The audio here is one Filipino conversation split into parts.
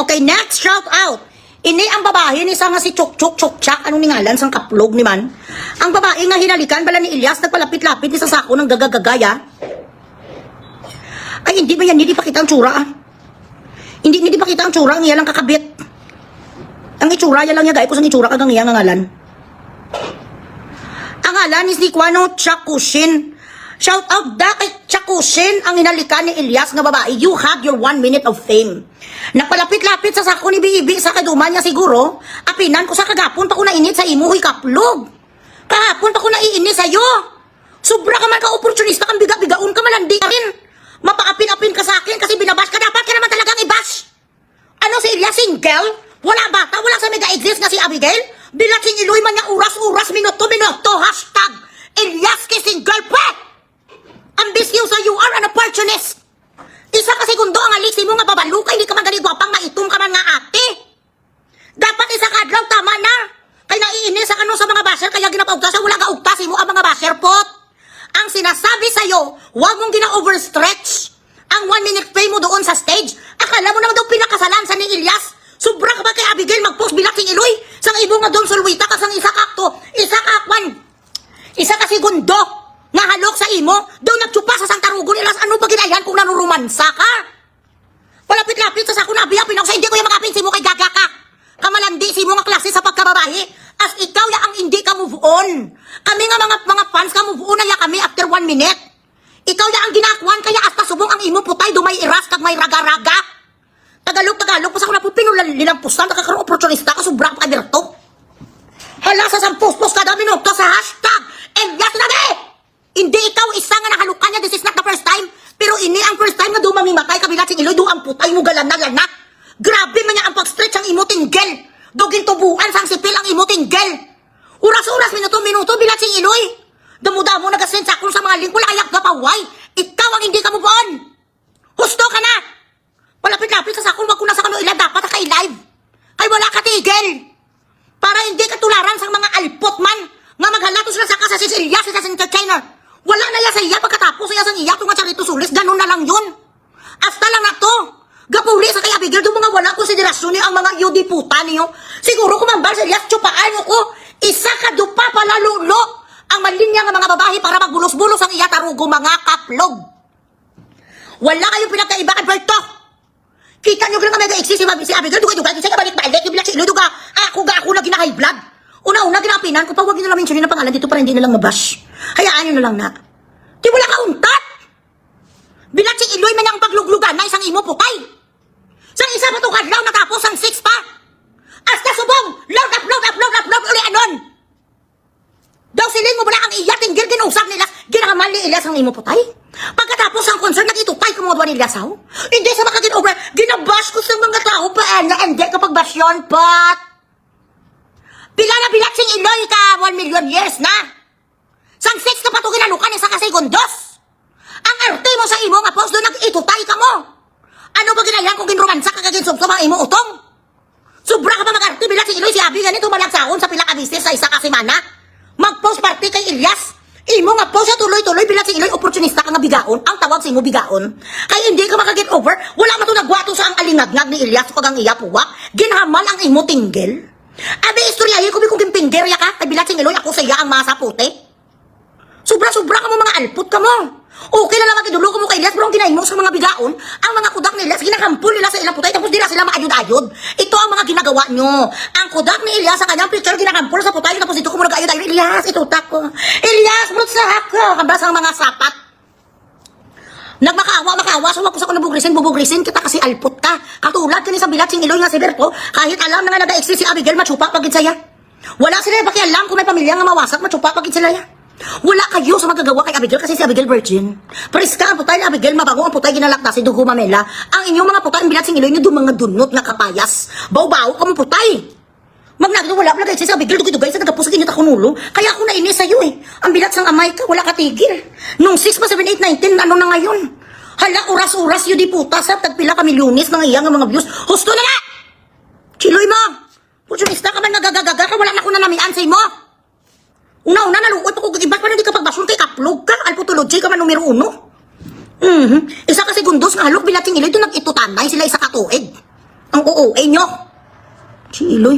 Okay, next shout out. Ini ang babae ni sa nga si Chok-Chok-Chok-Chak, anong ningalan sang kaplog ni man. Ang babae nga hinalikan bala ni Ilyas, nagpalapit-lapit ni sa sako ng gagagagaya. Ay, hindi ba yan? Hindi pakita ang tsura, ah. Hindi pakita ang tsura, ang iya lang kakabit. Ang itsura, yan lang niya, gaya ko sa itsura kagang iya nga ngalan. Ang ngalan is ni Kwano Chakushin. Shout out da kay Chakushin, ang hinalikan ni Ilyas nga babae. You have your 1 minute of fame. Nagpalapit-lapit sa sako ni Bibi sa kaduman niya siguro. Apinan ko sa kagapon pa ko nainit sa imuhoy kaplog. Kahapon pa ko naiinit sa'yo. Sobra ka man ka-opportunista kang biga-bigaon ka malandi ka rin. Mapaapin-apin ka sa akin kasi binabash ka. Dapat ka naman talagang i-bash. Ano si Ilyas, single? Wala bata, wala sa mega-exist na si Abigail. Bilat sing iloy man niya oras-oras, minuto-minuto. Hashtag Ilyas kissing girlfriend. Ambisyo sa you are an opportunist. Isa ka segundo ang aliksi mo nga babalukay, hindi ka man gali gwapang maitum ka man nga ate. Dapat isa ka adlaw tama na. Kaya naiinis sa kanong sa mga basher, kaya ginapaugtas sa wala gaugtas mo ang mga basher pot. Ang sinasabi sa'yo, huwag mong gina-overstretch ang 1 minute fame mo doon sa stage. Akala mo naman daw pinakasalan sa ni Ilyas. Sobra ka ba kay Abigail mag-post bilang sing iloy? Sang ibo nga doon sulwita ka sang isa kakto, isa kakwan, isa ka segundo. Nga halok sa imo, daw nagtsupa sa sang tarugon Ilyas, ano ba ginayan kung nanurumansa ka? Palapit-lapit sa sako na abiyapin ako sa hindi ko yung makapin si mo kay gaga ka. Kamalandi si mo nga klase sa pagkababae, as ikaw ya ang hindi ka move on. Kami nga mga fans ka move on na ya kami after 1 minute. Ikaw ya ang ginakuan, kaya hasta subong ang imo putay, do may iras kag may raga-raga. Tagalog pa sa ko na po pinulilampusan, nakakaroon opportunista ka, sobrang padirto. Hala sa sampos-pos kada minuto sa hashtag Ilyas Nabi! Hindi ikaw isa nga nakalukan niya, this is not the first time. Pero ini ang first time nga dumamimatay kabilat sing iloy, do ang putay mo galana-lana. Grabe man niya ang pag-stretch ang imo tinggel. Dugin tubuan sang sipil ang imo tinggel. Oras-oras, minuto-minuto, bilat sing iloy. Damo-damo nagasend sa akong sa mga link, wala kayak gapaway. Ikaw ang hindi ka move on. Husto ka na. Palapit-lapit sa sakong, wag ko na sa kano ilan, dapat ka i-live. Kay wala ka tigil. Para hindi ka tularan sang mga alpot man, nga maghalato sila sa kasa si Ilyas sa entertainer. Wala na ya sa iya pagkatapos sa iya sang iya tunga charito sulis, ganun na lang yun. Hasta lang na to. Gapuli sa kay Abigail, do mga wala konsiderasyon niyo ang mga yudi puta niyo. Siguro kumambal sa Ilyas, tsupaan mo ko, isa ka dupa pala lulo ang malinya nga mga babae para magbulos-bulos ang iya tarugo mga kaplog. Wala kayong pinagkaiba, Alberto. Kita nyo gano'n ka mega-exist si Abigail, duga-duga, kasi ka balik-balik, yung bilang si Iloy, duga, ako na gina-high blood. Una-una, ginapinan ko pa, huwag nyo na lang mentionin ang pangalan dito para hindi na lang mabash. Hayaan nyo na lang na. Di wala ka untat. Bilat si Iloy man ang pagluglugan na isang imo putay. Sang isa pa tukad law natapos ang 6 pa. Hasta subong, load, uli anon. Daw silin mo bala ang iya, tinggil ginusap nila, ginakamal ni Ilyas ang imo putay. Pagkatapos ang concert, nag-itupay ko mga ni Ilyas, ha? Hindi sa makagin-over, ginabash ko sa mga tao pa, hindi kapag bash yun, but pila na bilat sing Iloy ka 1 million years na. Sang 6 ka pa ito ginalukan isa ka segundos. Ang arte mo sa imo nga post doon nag-itutay ka mo. Ano ba ginayan kung ginromansa ka kaginsubso mga imo utong? Sobra ka pa mag-arte bilat sing Iloy, si Abi ganito malagsahon sa pila ka business sa isa ka semana. Mag-post party kay Ilyas. Imo nga post sa tuloy-tuloy bilat sing Iloy, opportunista ka nga bigaon. Ang tawag sa imo bigaon. Kaya hindi ka makaget over, wala man ito nagwato sa ang alingagngag ni Ilyas kung ang iya puwak. Ginhamal ang imo tinggel. Abi, istoryahin ko kung gimpingger ya ka, kay bilat sing Iloy, ako sa iya ang masa puti. Sobra-sobra ka mo mga alput ka mo. Okay na lang magidulo ko mo kay Ilyas, pero ang ginahimo sa mga bigaon, ang mga kudak ni Ilyas, ginakampul nila sa ilang putay, tapos di na sila maayod-ayod. Ito ang mga ginagawa nyo. Ang kudak ni Ilyas, sa kanyang picture, ginakampul sa putay, tapos dito ko mo nag-ayod-ayod. Ilyas, itutak ko. Ilyas, brutsa ko. Kambas ang mga sapat. Nagmakaawa, so wag ko sa ko bubugrisin kita kasi alput ka. Katulad ka ni sa bilat sing Iloy nga si Berto, kahit alam na nga nag-exist si Abigail, matsupa pagid saya. Wala sila pakialam kung may pamilya nga mawasak, matsupa pagid sila ya. Wala kayo sa magagawa kay Abigail kasi si Abigail virgin. Preska ang putay ni Abigail, mabago ang putay ginalakta si Dugo Mamela. Ang inyong mga putay, ang bilat sing Iloy nyo, mga dunot nga kapayas. Baw-baw ka mo putay. Magnagdo wala pala kasi si Abigail, dugay-dugay sa nagapusag inyo takunulo. Kaya ako nainis sa'yo eh. Ang bilat sang amay ka, wala katigil. Nung 6 pa, 7, 8, 19, ano na ngayon? Hala, oras-oras yun di puta sa tagpila kami lunis ng iyang mga views. Husto na nga! Chiloy mo! Pusyonista ka man nagagagaga ka, wala na ko na namian sa imo. Una-una, naluoy pa ko gagibas, parang hindi ka pagbasyon kay kaplog ka, alputology ka man numero 1. Isa ka segundos nga halok, bilating iloy, doon nag-itutanay sila isa katuig. Ang oo, nyo. Si Iloy.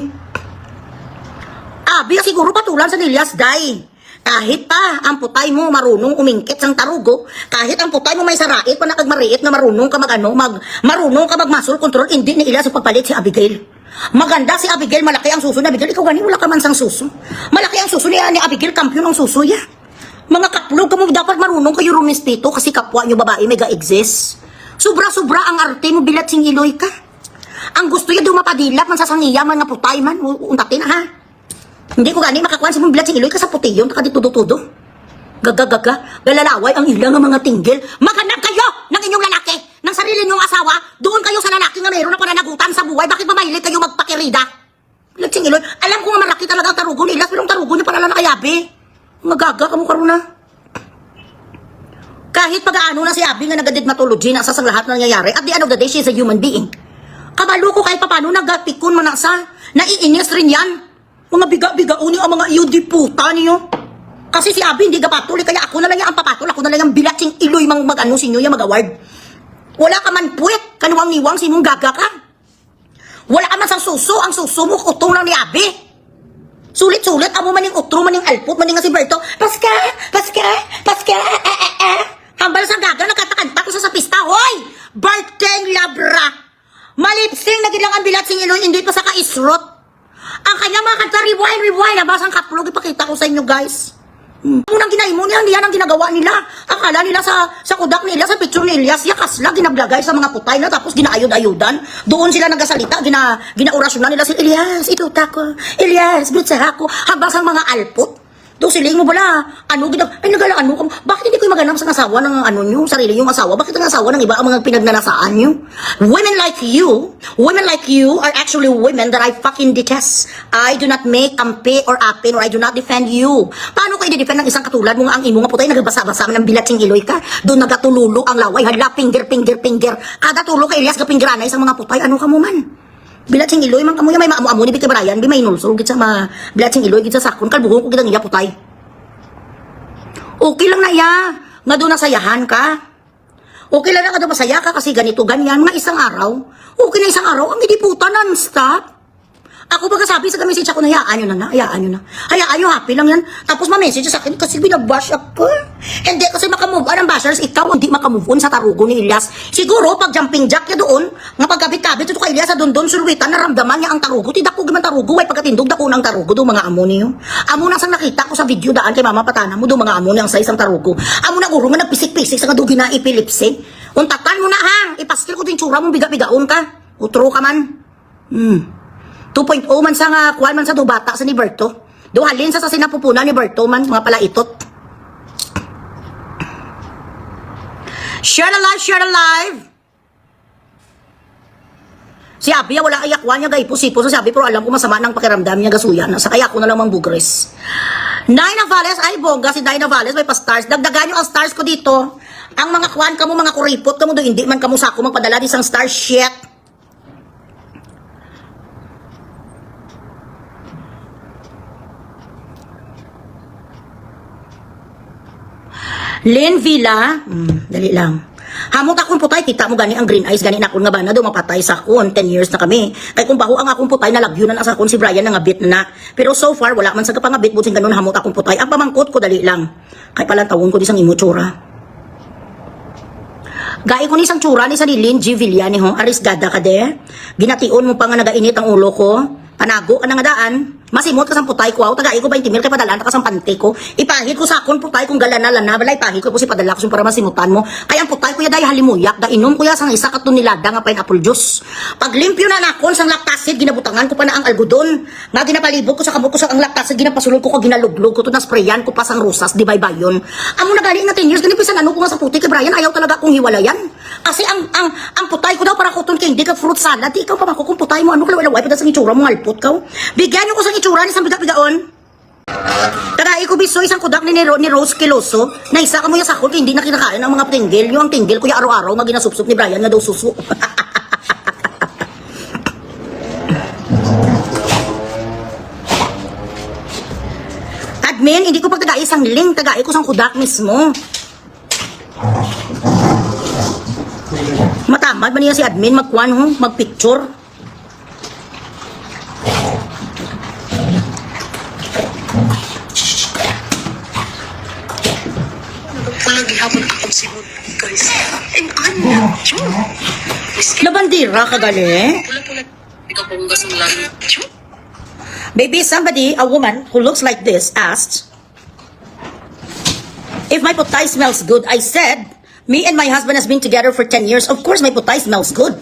Abi, siguro patulan sa Elias, day. Kahit pa ang putay mo marunong umingkit sang tarugo, kahit ang putay mo may sarait pa nakagmariit na marunong ka marunong ka mag-muscle control, hindi ni Elias sa pagpalit si Abigail. Maganda si Abigail, malaki ang suso ni Abigail. Ikaw gani, wala ka man sang suso. Malaki ang suso ni Abigail, kampiyon ang suso ya. Mga kaplog, kamo dapat marunong kayo rumispito kasi kapwa nyo babae mega exist. Sobra-sobra ang arte mo, bilat sing Iloy ka. Ang gusto niya dumapadilap man sa sangiya man nga putay man, untatin ha. Hindi ko gani makakuan si mong bilat sing Iloy ka sa puti yun, takaditudo-tudo. Gaga, galalaway ang ilang mga tingil. Maghanap kayo ng inyong lalaki, ng sarili nyong asawa, doon kayo sa lalaki nga mayroon na pananagutan sa buhay. Bakit mamahilit kayo magpakirida? Bilat sing Iloy, alam ko nga malaki talaga ang tarugo ni Elias, pero ang tarugo niya pala na kayabi. Magaga ka mo karuna. Kahit pag-aano na si Abby nga nag-admitology na sa lahat na nangyayari, at the end of the day, she is a human being. Kabalo ko kahit papano nagpikon man sa, naiinis rin yan. Mga biga-bigauni ang mga iyo di puta niyo. Kasi si Abby hindi gapatuloy, kaya ako na lang ang papatol, ako na lang ang bilatsing Iloy mag-ano sinyo yung mag-award. Wala ka man puwet, kanuwang-niwang sinong gaga ka. Wala ka man sa suso, ang suso mo, utong lang ni Abby. Sulit-sulit, amo maning utro, maning alpot, maning nga si Berto. Paska, hambal sa gaga, nagkatakanta ko sa pista. Hoy! Birthday labra! Malipsing, nagilang ang bilat sing Iloy, hindi pa sa kaisrot. Ang kanyang mga kanta, rewind, nabasang kaplog, ipakita ko sa inyo, guys. Unang ginahimo niya, hindi yan ang ginagawa nila. Akala nila sa kudak ni Elias, sa picture ni Elias, yakas lang, ginablagay sa mga putay na, tapos ginaayod-ayudan. Doon sila nagasalita, ginaorasyon na nila si Elias, ituta ko, Elias, bitsa ako, habasang mga alpot. Doon siling mo bala, ay nagalaan mo, bakit hindi ko maganap sa asawa ng nyo, sarili yung asawa, bakit ang asawa ng iba ang mga pinagnanasaan nyo? Women like you are actually women that I fucking detest. I do not make kampe or apin, or I do not defend you. Paano ko i-defend ng isang katulad mo nga ang imo nga putay, nagbasa-basa man ng bilatsing Iloy ka, doon nagatululo ang laway, hala, finger, kada tulo ka Elias, gapinggiranay sa mga putay, ano ka mo man? Bilatsing Iloy man kamuya may maamu-amu ni Bika Brian, may nulsol gid sa mga bilatsing Iloy gid sa sakon, kalbuhon ko gid ang iya putay. Okay lang na iya, nga doon nasayahan ka. Okay lang na nga doon masaya ka kasi ganito ganyan, nga isang araw. Okay na isang araw, ang idiputa non-stop. Ako pagkasabi sa message ako na hayaan nyo na. Hayaan nyo, happy lang yan. Tapos ma-message sa akin kasi binag-bash ako. Hindi kasi makamove on ang bashers, ikaw hindi makamove on sa tarugo ni Elias. Siguro pag jumping jack niya doon, nga pagkabit-kabit ito kay Elias sa doon sulwitan, naramdaman niya ang tarugo. Tidako gaman tarugo, ay pagkatindog dako ng tarugo doon mga amo niyo. Amo na sang nakita ko sa video daan kay Mama Patana mo doon mga amo niya ang size ang tarugo. Amo na guro nga nagpisik-pisik sa kadugi na ipilipsi. Untatan mo na ha, ipastil ko din tsura mong biga-bigaon ka. Utro ka man. 2.0 man sa nga, kuwan man sa dubata sa ni Berto. Duhalin sa sinapupunan ni Berto man, mga palaitot. Share the live! Si Abby, wala ayakwan niya, gaipo-sipo sa Abby, pero alam ko masama ng pakiramdam niya, gasuyan. Sa kaya ko na lang mang bugres. Dinah Valles, ay bongga, si Dinah Valles, may pa-stars. Dagdagan nyo ang stars ko dito. Ang mga kuwan kamo, mga kuripot kamo, do hindi man kamo sa ako magpadala di isang star shit. Len Villa, dali lang. Hamot akong putay, kita mo gani ang green eyes, gani na akong nga ba na mapatay sa akon, 10 years na kami. Kay kung baho ang akong putay, nalagyo na sa akon si Brian na ngabit na. Pero so far, wala man sa kapangabit, buting ganun hamot akong putay. Ang pamangkot ko, dali lang. Kay palang tawon ko di sang imo tsura. Gai ko ni isang tsura ni sa ni Lynn G. Villani ho, arisgada ka de. Gination mo pa nga nagainit ang ulo ko. Panago ka na nga daan. Masimot ka sa putay ko, tagai ko 20 mil kay padalan ka sa pante ko. Ipahid ko sa akon putay kung galana-lana, balay pahid ko po si padala ko para masimutan mo. Kaya ang putay ko ya day halimuyak, da inom ko ya sang isa ka tunilada nga pineapple juice. Pag limpyo na nakon sang lactacid, ginabutangan ko pa na ang algodon. Nga ginapalibot ko sa kamot ko sa ang lactacid, ginapasulod ko ginaluglog ko to na sprayan ko pa sang rusas, di baybayon. Amo na gali nga 10 years, ganipisan ano ko nga sa puti kay Brian, ayaw talaga akong hiwalayan. Kasi ang putay ko daw para kuton kay hindi ka fruit salad, di ikaw pa kung putay mo ano kalaway pa sa itsura mo alpot ka. Bigyan niyo ko sa itsura ni sang biga-bigaon. Tagai ko biso isang kudak ni Rose Kiloso na isa ka mo ya sakol kay hindi na kinakain ang mga tinggil. Yung ang tinggil ko ya araw-araw nga ginasupsup ni Brian nga daw susu. Admin, hindi ko pagtagai isang link, tagai ko sang kudak mismo. Matamad ba niya si admin magkuhan ho, magpicture? Bandira ka gali. Pula-pula. Ikaw pong gasong lalo. Maybe somebody, a woman who looks like this, asked, if my putay smells good, I said, me and my husband has been together for 10 years. Of course, my putay smells good.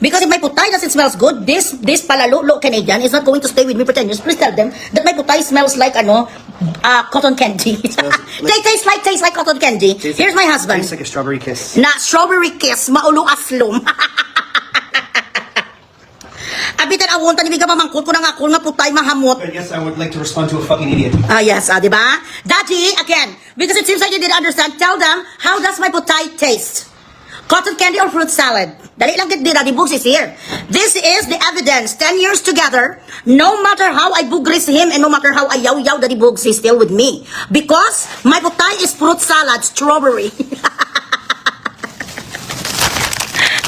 Because if my putay doesn't smells good, this palalolo Canadian is not going to stay with me for 10 years. Please tell them that my putay smells like, cotton candy. Tastes like cotton candy. Here's my husband. Tastes like a strawberry kiss. Na strawberry kiss, maulo aslom. Abitan awon tani biga mamangkot ko na nga nga putay mahamot. But yes, I would like to respond to a fucking idiot. Yes, di ba? Daddy, again, because it seems like you didn't understand, tell them, how does my putay taste? Cotton candy or fruit salad? Dali lang git Daddy Bugs is here. This is the evidence. 10 years together, no matter how I bugris him and no matter how I yaw Daddy Bugs is still with me. Because my putay is fruit salad, strawberry.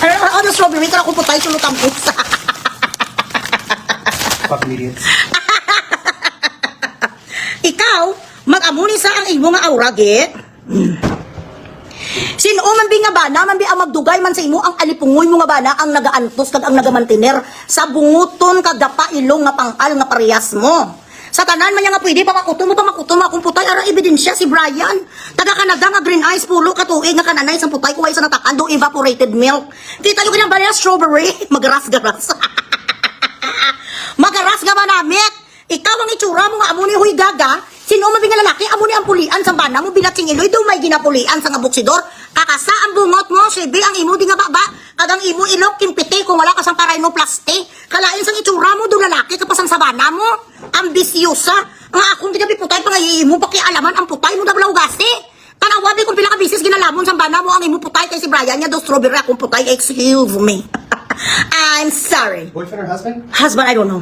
Ano strawberry? Kaya kung putay, sulutang pusa. Fucking idiots. Ikaw, mag-amuni sa ang imo nga aura, git. Sino man bi nga bana, man bi ang magdugay man sa imo, ang alipungoy mo nga bana, ang nagaantos kag ang nagamantiner sa bunguton kag ilong nga pangal nga parehas mo. Sa tanan man niya nga pwede pamakutom mo akong putay, ara ebidensya si Brian. Taga Canada nga green eyes, pulo katuig nga kananay sa putay kuway sa natakan do evaporated milk. Kita yung kinang bala strawberry, magaras-garas. Magaras nga ba namit? Ikaw ang itsura mo nga amo ni huy gaga. Sino man nga lalaki amo ni ang pulian sa bana mo binatsing iloy do may ginapulian sa nga buksidor. Kakasa ang bungot mo, sibi ang imo di nga baba. Kag ang imo ilok kimpiti kung wala ka sang rhinoplasty. Kalain sang itsura mo do lalaki kapasang sa bana mo. Ambisyosa. Nga akong di putay pa nga imo pakialaman ang putay mo dablaw gasi. Tanawabi kung pila ka bisis ginalamon sa bana mo ang imo putay kay si Brian nya do strawberry akong putay. Excuse me. I'm sorry. Boyfriend or husband? Husband, I don't know.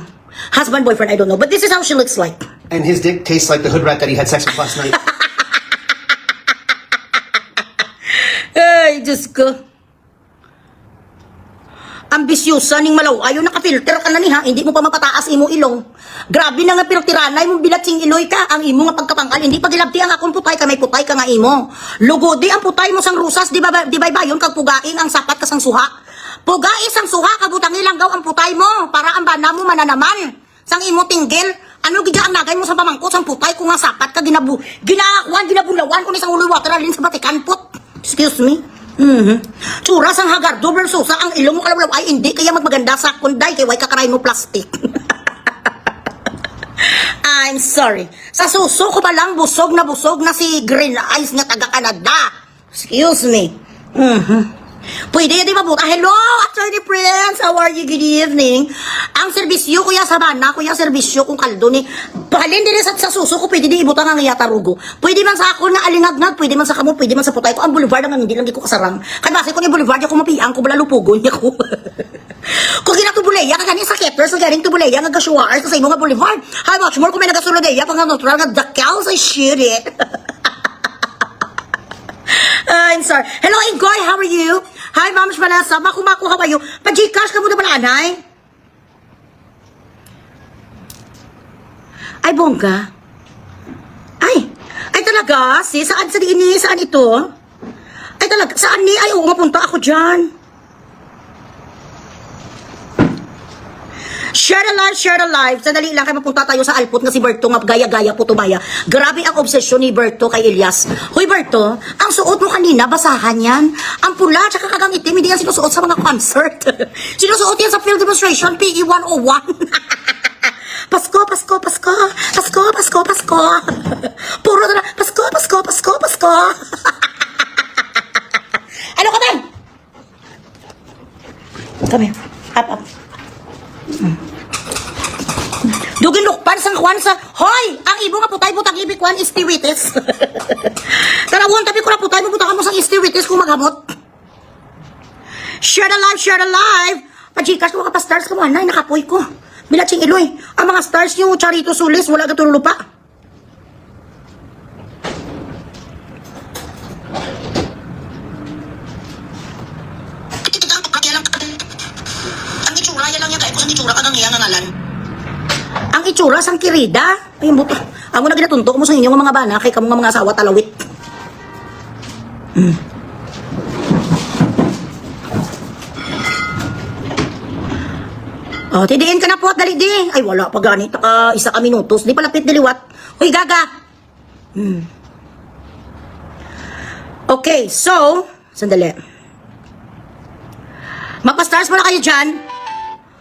Husband, boyfriend, I don't know. But this is how she looks like. And his dick tastes like the hood rat that he had sex with last night. Ay, Diyos ko. Ambisyosa ning malaw. Ayaw nakafilter ka na niha. Hindi mo pa mapataas imo ilong. Grabe na nga filteranay mo bilatsing iloy ka. Ang imo nga pagkapangal. Hindi pa gilabti ang akong putay ka. May putay ka nga imo. Lugodi ang putay mo sang rusas. Di ba yun kag pugaing ang sapat ka sang suha. Pugai sang suha kabutang ilang gaw ang putay mo para ang bana mo mananaman. Sang imo tinggil, ano gidya ang nagay mo sa pamangkot sang putay ko nga sapat ka ginabulawan ko ni sang uloy water alin sa batikan put. Excuse me. Tsura sang hagardo versus ang ilong mo kalawlaw ay hindi kaya magmaganda sa kunday kay way kakaray mo plastic. I'm sorry. Sa suso ko pa lang busog na si Green Eyes nga taga Canada. Excuse me. Pwede, di ba buta? Hello, Attorney Prince. How are you? Good evening. Ang serbisyo, kuya Sabana, kuya serbisyo kung kaldo ni pahalin din sa suso ko, pwede di ibutang ang iyatarugo. Pwede man sa ako na alingagnag, pwede man sa kamo, pwede man sa putay ko. Ang boulevard ang hindi lang di ko kasarang. Kadbase ko ni boulevard, ako mapiang ko, bala lupugon niya ko. Kung ginatubuleya, kagani sa keppers, kaganing tubuleya, nga gashuar, sa imo nga boulevard. How much more kung may nagasulodeya, pang natural nga dakal sa shit eh. I'm sorry. Hello, Ingoy. How are you? Hi, Ma'am Vanessa. Maku, how are you? Pa-Gcash ka mo na ba, anay? Ay, bongga. Ay talaga? Saan sa diini? Saan ito? Ay, talaga. Saan ni? Ay, mapunta ako dyan. Share the live. Sandali lang kayo mapunta tayo sa Alpot nga si Berto nga gaya-gaya po tumaya. Grabe ang obsesyon ni Berto kay Elias. Hoy Berto, ang suot mo kanina, basahan yan. Ang pula, tsaka kagang itim, hindi yan sinusuot sa mga concert. Sinusuot yan sa field demonstration, PE 101. Pasko. Puro na, Pasko. Ano ka ba? Come here. Up. Dugin lukpan sang kwan sa hoy! Ang ibo nga putay butang ibig kwan istiwitis. Tarawon tabi ko na putay mo butang mo sang istiwitis kung maghamot. Share the live. Pa-Gcash mo ka pa stars ka mo anay nakapoy ko. Bilatsing iloy. Ang mga stars yung Charito Sulis wala ka tulo pa. Ang itsura yan lang yan kaya ko sa itsura kagang iyang ngalan. Ang itsura sang kirida. Ay, buto. Amo na ginatunto mo sa inyong mga bana kay kamo nga mga asawa talawit. Oh, tidiin ka na po, dali di. Ay, wala pa ganito ka, isa ka minutos. Di palapit diliwat. Uy, gaga. Okay, so, sandali. Magpa-stars mo na kayo dyan.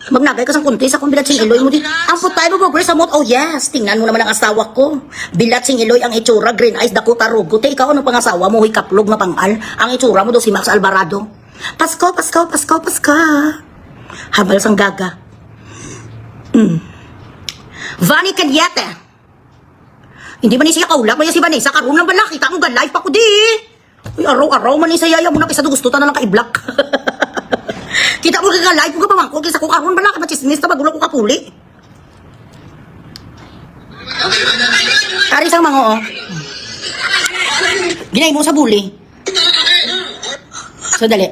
Magnagay ka sa kunti sa kung bilat sing iloy mo din. Ang putay mo progress sa mot. Oh yes, tingnan mo naman ang asawa ko. Bilat sing iloy ang itsura, green eyes, Dakota Rugo. Te, ikaw ano pang asawa mo, huy kaplog na pangal. Ang itsura mo do si Max Alvarado. Pasko, Pasko, Pasko, Pasko. Habal sang gaga. Vani Cañete. Hindi man ni siya kaulak, may si Vanessa, karoon lang bala, kita mo ga live pa ko di. Uy, araw-araw man ni sa yaya mo na kisa gusto ta na lang ka-i-block. Kita mo ka live ko ka pamangko, kisa ko karoon bala, ka machismis na bagulo ko kapuli. Ari sang mga oh. Ginay mo sa buli. So dali.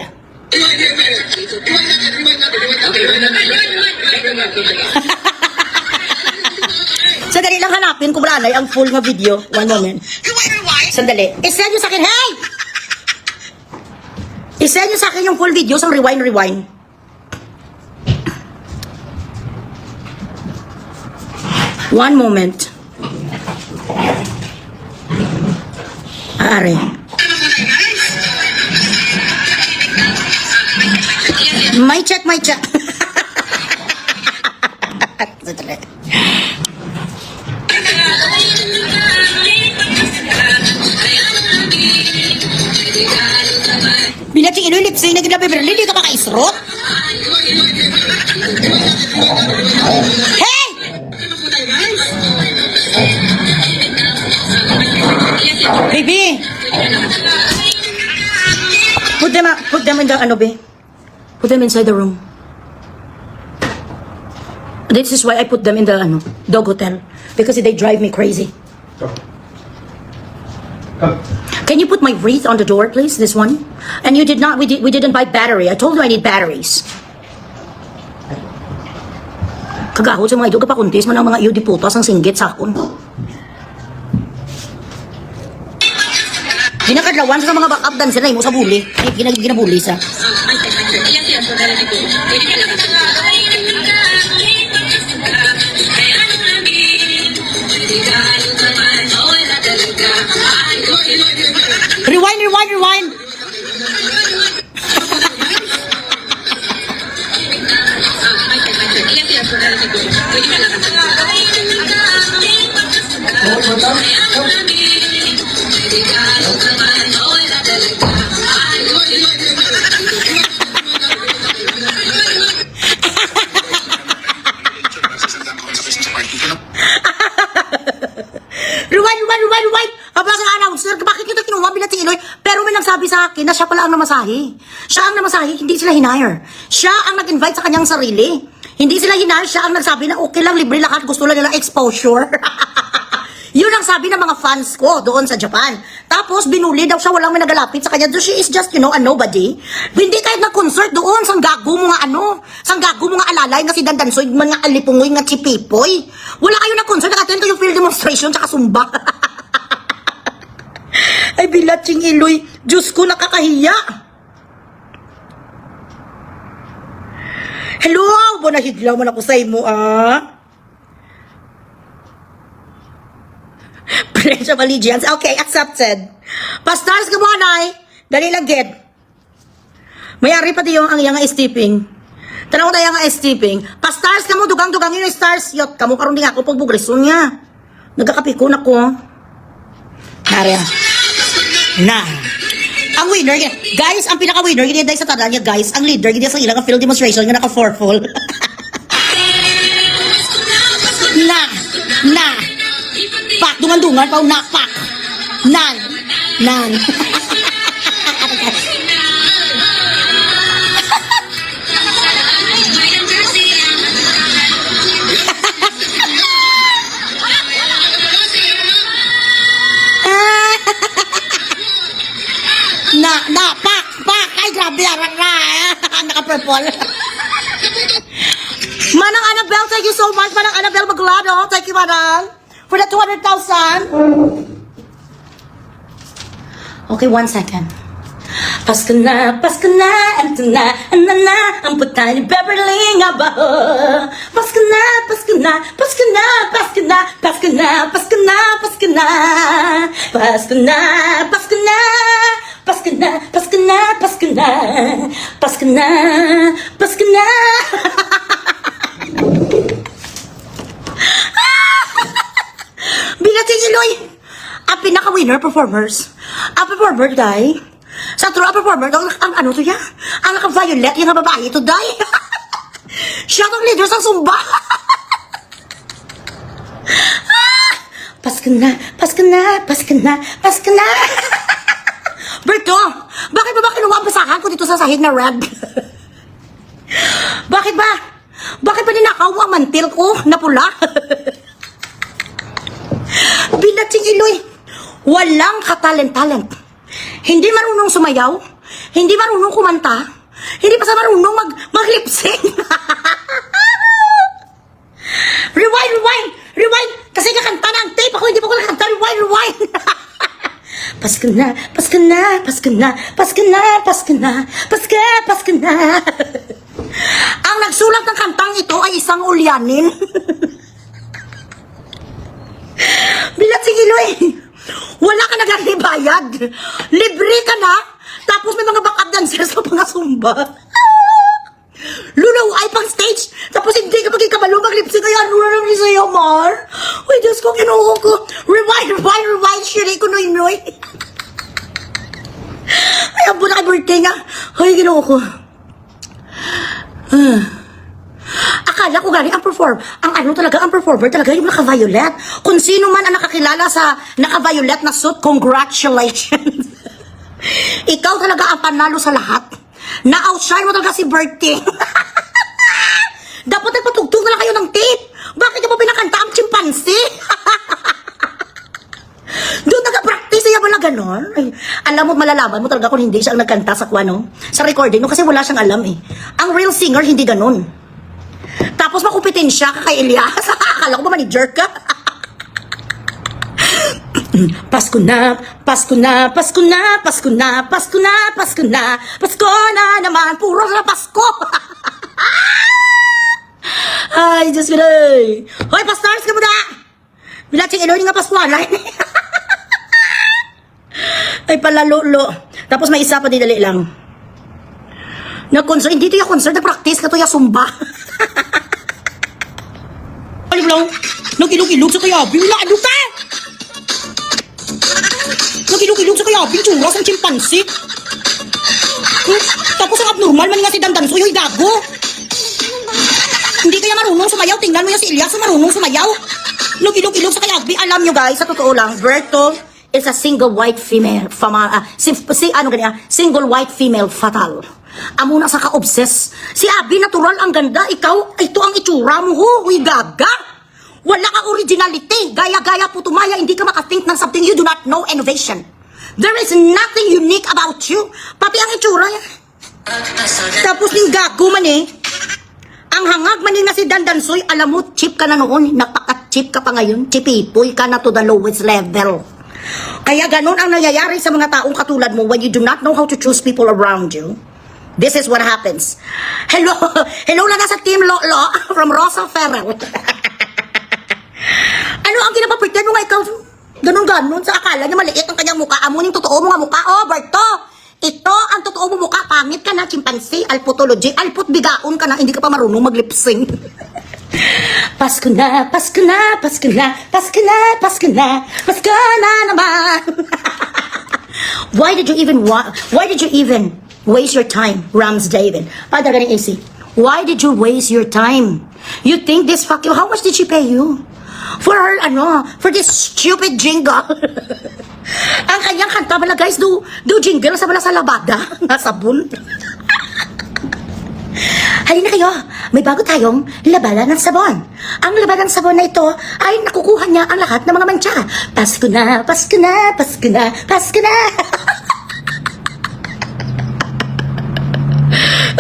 Sandali lang hanapin kung wala ang full na video. One moment. Sandali. I-send nyo sa akin. Hey! I-send nyo sa akin yung full video sa rewind. One moment. Aare. My check. Sandali. Binaching ino lipsing na gina Beverly, di ka makaisrot? Hey! Baby! Put them in the, Put them inside the room. This is why I put them in the, dog hotel. Because they drive me crazy. Go. Come. Can you put my wreath on the door, please? This one? And you did not, we didn't buy battery. I told you I need batteries. Kagahod sa mga idol, kapakuntis man ang mga iyo di putas ang singgit sa akon. Ginakadlawan sa mga backup dancer na imo sa buli. Ay, ginabuli sa. Rewind. Rewind. Habang sa announcer, bakit kita kinuha bilat si Iloy? Pero may nagsabi sa akin na siya pala ang namasahe. Siya ang namasahe, hindi sila hinire. Siya ang nag-invite sa kanyang sarili. Hindi sila hinire, siya ang nagsabi na okay lang, libre lahat, gusto lang nila exposure. Yun ang sabi ng mga fans ko doon sa Japan. Tapos, binuli daw siya, walang may nagalapit sa kanya. So, she is just, a nobody. Hindi kahit nag-concert doon, sang gago mo nga sang gago mo nga alalay nga si Dandansoy, mga alipungoy nga chipipoy. Wala kayo nag-concert, nakatin kayo field demonstration tsaka sumba. Ay, bilatsing Iloy. Diyos ko, nakakahiya. Hello, bonahidlaw man ako sa imo, Pledge of allegiance. Okay, accepted. Pastars ka mo, anay. Dali lang, get. Mayari pa diyo ang iyang steeping. Tanaw tayo nga steeping. Pastars ka mo, dugang-dugang yun yung stars. Yot, kamu karon din ako pag bugreson niya. Nagkakapikon ako. Nariya. Na. Ang winner, guys, ang pinaka-winner, yun yung sa tanan niya, guys. Ang leader, yun sa ilang field demonstration, yung naka-fourfold. Na. Pak, dungan-dungan, pau na, pak. Nan. Pak. Ay, grabe, naka-purple. Manang Annabelle, thank you so much. Manang Annabelle Maglado, thank you, Manang. For the 200,000. Okay, 1 second. Pasko na, ito na, ang puta ni Beverly nga ba? Pasko na, Pasko na, Pasko na, Pasko na, Pasko na, Pasko na, Pasko na, Pasko na, Pasko na, Pasko na, Pasko na, Pasko na, Pasko na, Pasko na. Binating si Loy, ang pinaka-winner performers. Ang performer, day. Sa true performer, ang ano to ya? Ang naka-violet, yung babae to, day. Siya ang leader sa Zumba. Pasko na, Pasko na, Pasko na, Pasko na. Berto, bakit ba kinuha ang basahan ko dito sa sahig na red? Bakit ba? Bakit ba ninakaw ang mantil ko na pula? Binating Iloy, walang katalent-talent. Hindi marunong sumayaw, hindi marunong kumanta, hindi pa sa marunong mag-lip-sync. Rewind, rewind, rewind. Kasi kakanta na ang tape ako, hindi pa ko nakanta. Rewind, rewind. Pasko na, Pasko na, Pasko na, Pasko na, Pasko na, Pasko, Pasko na. Ang nagsulat ng kantang ito ay isang ulyanin. Bilat si Iloy, wala ka nag-bayad. Libre ka na, tapos may mga backup dancers sa mga Zumba. Lulaw ay pang stage, tapos hindi ka magkikabalo mag-lipsy kaya lula lang ni sa'yo, Mar. Uy, Diyos ko, kinuho ko. Rewind, rewind, rewind, shiri ko, noy-noy. Ay, abo na kay birthday nga. Ay, kinuho ko. Akala ko galing ang ang performer talaga yung naka-violet. Kung sino man ang nakakilala sa naka-violet na suit, congratulations. Ikaw talaga ang panalo sa lahat. Na-outshine mo talaga si Bertie. Dapat nagpatugtog na lang kayo ng tape. Bakit ka mo pinakanta ang chimpanzee? Doon nag-practice siya ba na gano'n? Ay, alam mo, malalaman mo talaga kung hindi siya ang nagkanta sa kwano. Sa recording, no? Kasi wala siyang alam eh. Ang real singer, hindi gano'n. Tapos makupitin siya kay Elias. Akala ko ba manager ka? Pasko na, Pasko na, Pasko na, Pasko na, Pasko na, Pasko na, Pasko na naman, puro na Pasko. Ay, Diyos ko na. Hoy, pastors ka mo na. Bilating ilo nga Paskuan. Ay, palalulo. Tapos may isa pa, di dali lang. Nag-concert, hindi to yung concert, nag-practice ka to yung Zumba. Alam lang, nag-ilog-ilog sa kaya, wala ano ka? Nag-ilog-ilog sa kaya, pintura sa chimpanzee. Tapos ang abnormal man nga si Dandanso, yung gago. Hindi kaya marunong sumayaw, tingnan mo yung si Elias, marunong sumayaw. Nag-ilog-ilog sa kaya, alam nyo guys, sa totoo lang, Berto is a single white female, single white female fatal. Amo na sa ka-obsess. Si Abby, natural ang ganda. Ikaw, ito ang itsura mo, huy gaga. Wala kang originality. Gaya-gaya po tumaya, hindi ka makathink ng something you do not know, innovation. There is nothing unique about you. Pati ang itsura yan. Tapos ning gago man eh. Ang hangag man na si Dandansoy, alam mo, cheap ka na noon. Napaka-cheap ka pa ngayon. Chipipoy ka na to the lowest level. Kaya ganun ang nangyayari sa mga taong katulad mo when you do not know how to choose people around you. This is what happens. Hello, hello na nasa Team Lolo from Rosa Ferrell. Ano ang kinapapretend mo nga ikaw? Ganun-ganun sa akala niya maliit ang kanyang mukha. Amunin totoo mo nga mukha. Oh, Berto, ito ang totoo mo mukha. Pangit ka na, chimpanzee, alputology, alput bigaon ka na, hindi ka pa marunong mag-lip-sync. Pasko na, Pasko na, Pasko na, Pasko na, Pasko na, Pasko na naman. Why did you even waste your time, Rams David? Pada ganing AC. Why did you waste your time? You think this fucking, how much did she pay you? For her, for this stupid jingle. Ang kanyang kanta bala guys, do jingle sa bala sa labada, nasabon. Halina kayo, may bago tayong labanan ng sabon. Ang labanan ng sabon na ito ay nakukuha niya ang lahat ng mga mancha. Pasko na, Pasko na, Pasko na, Pasko na.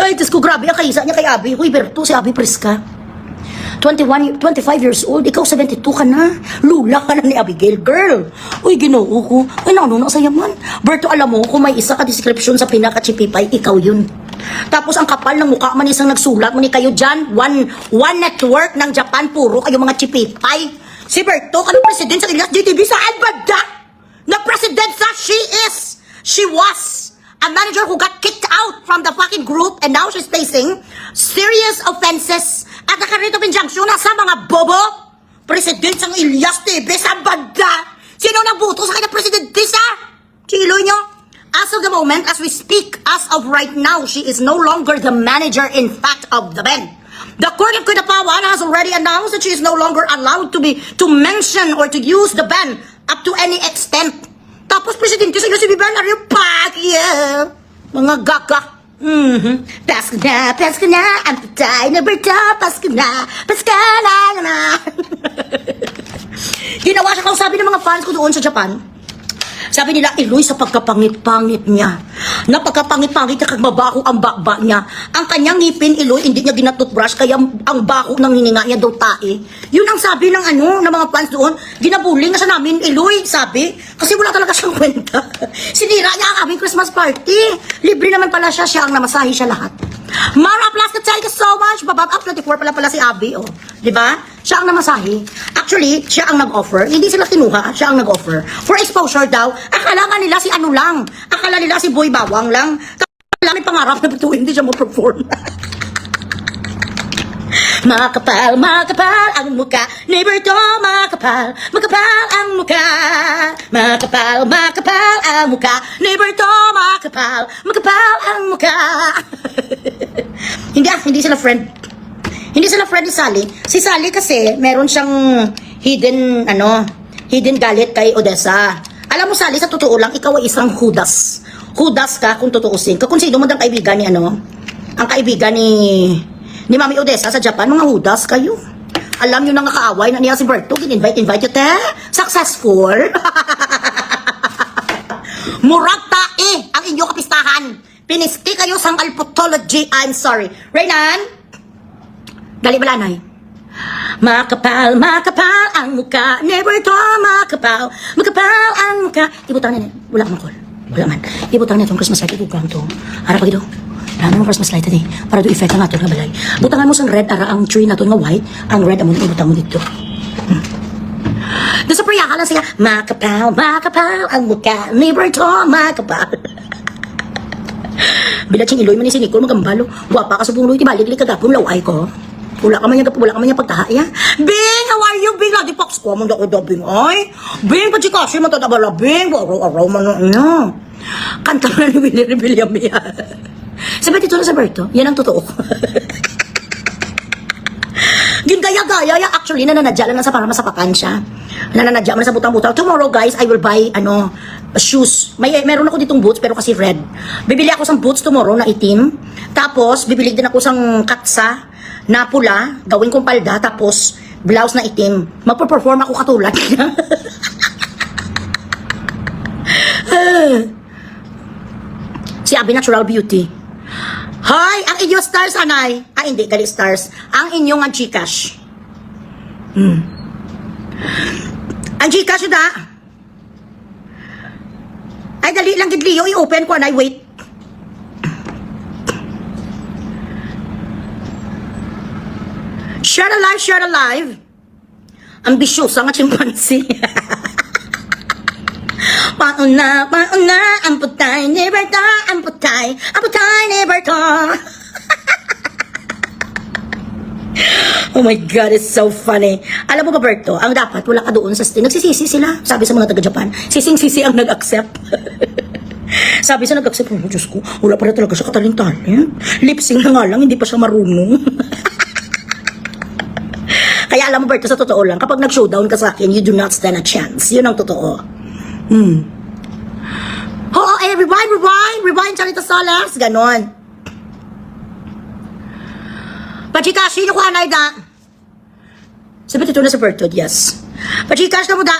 Ay, Diyos ko, grabe ang kaisa niya kay Abby. Uy, Berto, si Abby Prisca. 25 years old, ikaw 72 ka na. Lula ka na ni Abigail, girl. Uy, ginoo ko. Ay, naano sa yaman. Berto, alam mo, kung may isa ka description sa pinaka-chipipay, ikaw yun. Tapos ang kapal ng mukha man isang nagsulat mo ni kayo dyan. One network ng Japan, puro kayo mga chipipay. Si Berto, kami president sa Elias GTV, saan ba da? Na president sa she was a manager who got kicked out from the fucking group and now she's facing serious offenses at the of injunction sa mga bobo. President ng Elias TV, saan ba da? Sino nabuto sa kanya presidente sa? Chilo nyo? As of the moment, as we speak, as of right now, she is no longer the manager, in fact, of the band. The Court of Kinapawan has already announced that she is no longer allowed to mention or to use the band up to any extent. Tapos presidente sa si Biban, are you back? Yeah. Mga gaga. Pasko na, ang patay na Berto, Pasko na, Ginawa siya kung sabi ng mga fans ko doon sa Japan. Sabi nila, Eloy, sa pagkapangit-pangit niya. Napagkapangit-pangit niya, kag mabaho ang bakba niya. Ang kanyang ngipin, Eloy, hindi niya ginatoothbrush, kaya ang baho ng hininga niya daw tae. Yun ang sabi ng ng mga fans doon. Ginabully nga siya namin, Eloy, sabi. Kasi wala talaga siyang kwenta. Sinira niya ang aming Christmas party. Libre naman pala siya ang namasahe siya lahat. Mara Plastic, thank you so much. Babab up 24 pala si Abby, oh. Diba? Siya ang namasahe. Actually, siya ang nag-offer. Hindi sila kinuha, siya ang nag-offer. For exposure daw, akala nga nila si ano lang. Akala nila si Boy Bawang lang. Kaya may pangarap na ito, hindi siya mo-perform. Makapal ang muka ni Berto, makapal ang muka. Makapal ang muka ni Berto, makapal ang muka. Hindi sila friend. Hindi sila friend ni Sally. Si Sally kasi meron siyang hidden galit kay Odessa. Alam mo Sally, sa totoo lang, ikaw ay isang Judas. Judas ka kung tutuusin. Kung sino mo ang kaibigan ni ang kaibigan ni Mami Odessa sa Japan, mga Judas kayo. Alam nyo nang nakaaway na niya si Berto, invite you te. Successful. Murag tae ang inyo kapistahan. Pinisti kayo sang alpotology. I'm sorry. Reynan, dali balanay. Makapal ang muka. Never to makapal ang muka. Ibutang na wala ka makol. Wala man. Ibutang na itong Christmas light. Ibutang to. Harap pa ito. Naman mo Christmas light ito. Para do effect ang ato nga balay. Butangan mo sang red. Ara ang tree na ito nga white. Ang red amon ibutang mo dito. Doon sa priya ka lang siya. Makapal ang muka. Never to makapal. Bilatsing Iloy man ni Sinikol magambalo. Guwapa ka sa bungloy. Tibaligli kagapon laway ko. Wala ka man yung pagtahaya. Bing, how are you? Bing, ladi pox ko. Manda ko daw, Bing, ay. Bing, pachikasi, matadabala, Bing. Araw-araw man na. Kanta mo na ni Willie Rebellion niya. Sabi dito na sa Berto, yan ang totoo. Gingaya-gaya, actually, nananadya lang sa para masapakan siya. Nananadya man sa butang-butang. Tomorrow, guys, I will buy, shoes. Meron ako ditong boots, pero kasi red. Bibili ako sang boots tomorrow na itim. Tapos, bibili din ako sang katsa na pula, gawin kong palda, tapos blouse na itim. Magpo-perform ako katulad niya. Si Abby Natural Beauty. Hi! Ang inyong stars, anay. Hindi, gali stars. Ang inyong ang Gcash. Ang Gcash na. Ay, dali lang gidliyo. I-open ko, anay. Wait. Share alive. Ambisyosa nga chimpanzee. Pauna, ang putay ni Berto, ang putay ni Berto. Oh my God, it's so funny. Alam mo ba, Berto, ang dapat, wala ka doon sa nagsisisi sila. Sabi sa mga taga-Japan, sising-sisi ang nag-accept. Sabi sa nag-accept, oh, Diyos ko, wala pa na talaga siya katalent-talent. Lip-sync na nga lang, hindi pa siya marunong. Kaya alam mo, Berto, sa totoo lang, kapag nag-showdown ka sa akin, you do not stand a chance. Yun ang totoo. Oo, rewind, Charita Solas, ganon. Pachikashi, yung kuhanay da. Sabi ito na sa Berto, yes. Pachikash na mo da.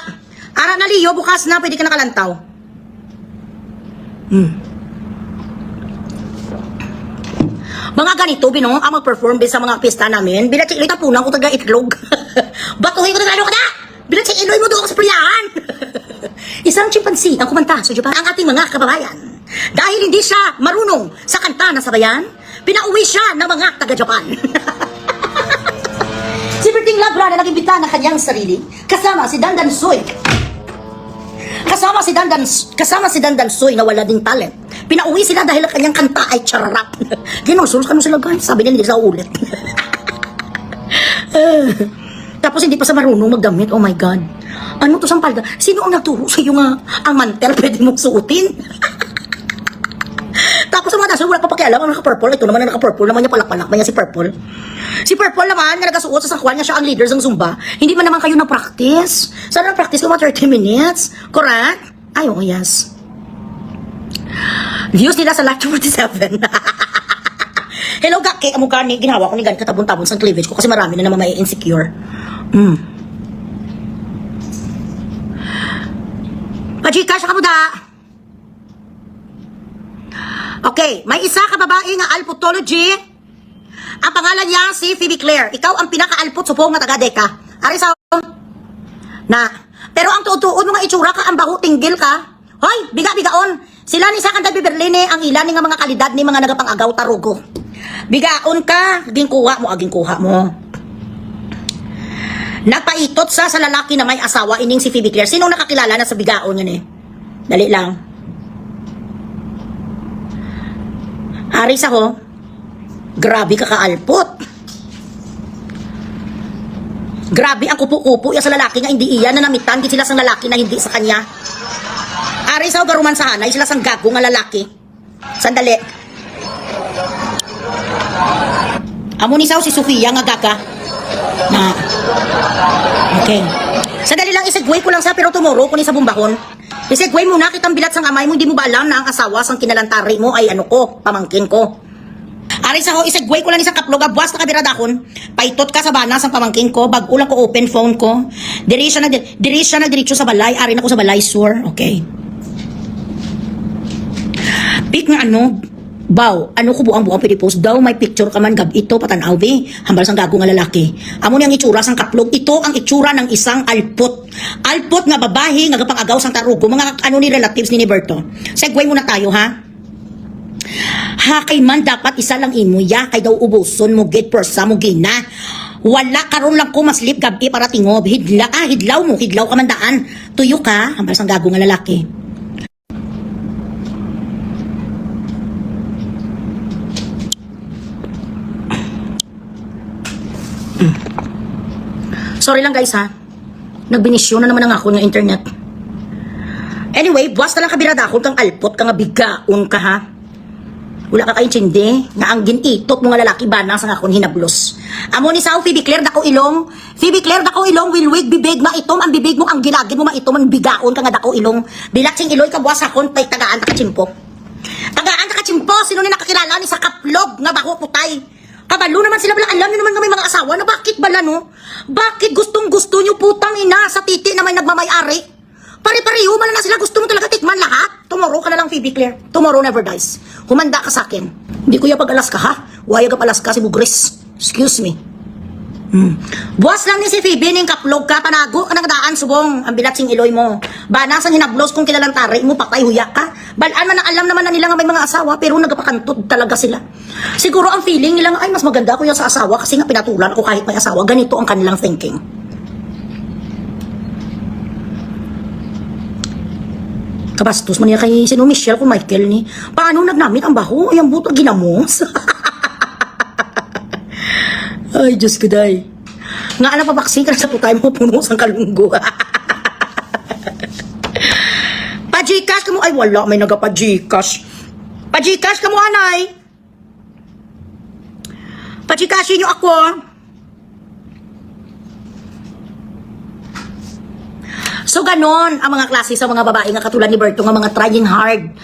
Ara na liyo, bukas na, pwede ka nakalantaw. Mga ganito, binong, ang mag-perform din sa mga pista namin. Bilat si Iloy, tapunan ko taga itlog. Batuhin ko taga ano ka na! Bilat si Iloy mo doon ako sa priyahan! Isang chimpanzee ang kumanta sa Japan, ang ating mga kababayan. Dahil hindi siya marunong sa kanta na sabayan, pinauwi siya ng mga taga-Japan. Si Berting Labra na nag-imbita ng kanyang sarili, kasama si Dandan Soy. Kasama si Dandan Soy na wala ding talent. Pinauwi sila dahil ang kanyang kanta ay chararap. Ginusul ka mo sila guys, sabi nila hindi sa ulit. Tapos hindi pa sa marunong magdamit, oh my God. Ano to sang palda? Sino ang nagturo sa iyo nga ang mantel pwede mong suotin? Tapos ang mga taso, wala pa pakialam ang naka-purple. Ito naman ang naka-purple, naman niya palak-palak niya si Purple. Si Purple naman, na nagasuot sa sakwan niya, siya ang leader ng Zumba. Hindi man naman kayo na-practice. Sana na-practice ko mga 30 minutes. Correct? Ay, oh yes. Views nila sa Live 47. Hello, Gaki. Ang mukha ni, ginawa ko ni Gan katabon-tabon sa cleavage ko kasi marami na naman may insecure. Pajika, siya ka mo da. Okay, may isa ka babae nga alputology. Ang pangalan niya si Phoebe Claire. Ikaw ang pinaka-alput supong na taga-deka. Ari sa na. Pero ang tuod-tuod mga itsura ka, ang baho tinggil ka. Hoy, biga-bigaon. Sila ni Sakanda Biberline ang ilan ni nga mga kalidad ni mga nagapang-agaw tarugo. Bigaon ka, ginkuha mo. Nagpaitot sa lalaki na may asawa ining si Phoebe Claire. Sinong nakakilala na sa bigaon yun eh? Dali lang. Aris ako, grabe ka kaalpot. Grabe ang kupo-kupo yan sa lalaki nga hindi iyan na namitan, di sila sa lalaki na hindi sa kanya. Aris ako, garuman sa hanay, sila sang gago nga lalaki. Sandali. Amo ni Sao si Sofia nga gaga. Na. Okay. Sandali lang, isegway ko lang sa pero tomorrow kung sa bumbahon. Isegway muna kitang bilat sang amay mo, hindi mo ba alam na ang asawa sang kinalantari mo ay ano ko, pamangkin ko. Aris ako, isegway ko lang isang kaplog, abwas na kabiradakon, paitot ka sa bana sang pamangkin ko, bag-ulang ko open phone ko, diri siya na diretso sa balay, ari na ko sa balay, sur, okay. Pik nga ano, baw, ano ko buang-buang pwede post daw, may picture ka man gab ito, patanaw be, hambal sang gago nga lalaki. Amo ni ang itsura sang kaplog, ito ang itsura ng isang alpot. Alpot nga babahi, nga gapang-agaw sang tarugo, mga ano ni relatives ni Berto. Segway muna tayo, ha? Hakay man dapat isa lang imo, ya, kay daw ubuson mo, get persa mo, gina. Wala karon lang ko maslip gabi para tingob, hidlaw mo, hidlaw ka man daan. Tuyo ka, hambal sang gago nga lalaki. Sorry lang guys ha. Nagbinisyon na naman ang ako ng internet. Anyway, buwas na lang kabiradakon kang alpot ka nga bigaon ka ha. Wala ka kaintindi nga ang ginitot mga lalaki ba nang sa akong hinablos. Amo ni Sao Phoebe Claire dako ilong. Phoebe Claire dako ilong wilwig bibig maitom ang bibig mo ang gilagid mo maitom ang bigaon ka nga dako ilong. Bilat sing iloy ka buwas akon pay tagaan ta kachimpo. Tagaan ta kachimpo sino ni nakakilala ni sa kaplog nga baho putay. Kabalo naman sila bala, alam nyo naman nga may mga asawa na bakit bala no? Bakit gustong-gusto nyo putang ina sa titi na may nagmamayari? Pare-pareho man na sila, gusto mo talaga tikman lahat? Tomorrow ka na lang, Phoebe Claire. Tomorrow never dies. Humanda ka sa akin. Hindi ko pag-alas ka ha? Wayag ka palas ka si Bugris. Excuse me. Buwas lang ni si Phoebe ning kaplog ka, panago ka nagdaan subong ang bilat sing iloy mo. Bana sang hinablos kung kilalantari mo, patay huya ka. Balaan man na alam naman na nila nga may mga asawa pero nagapakantod talaga sila. Siguro ang feeling nila nga ay mas maganda ko yung sa asawa kasi nga pinatulan ako kahit may asawa. Ganito ang kanilang thinking. Kabastos man niya kay sino Michelle kung Michael ni. Paano nagnamit ang baho? Ay ang buto ginamos. Ay, Diyos ko day. Nga alam pa baksin ka na sa putay mo puno sang kalunggo. Pa-Gcash ka mo. Ay, wala. May nagpa-Gcash. Pa-Gcash ka mo, anay. Pa-Gcashin nyo ako. So, ganon ang mga klase sa mga babae nga katulad ni Berto nga mga trying hard.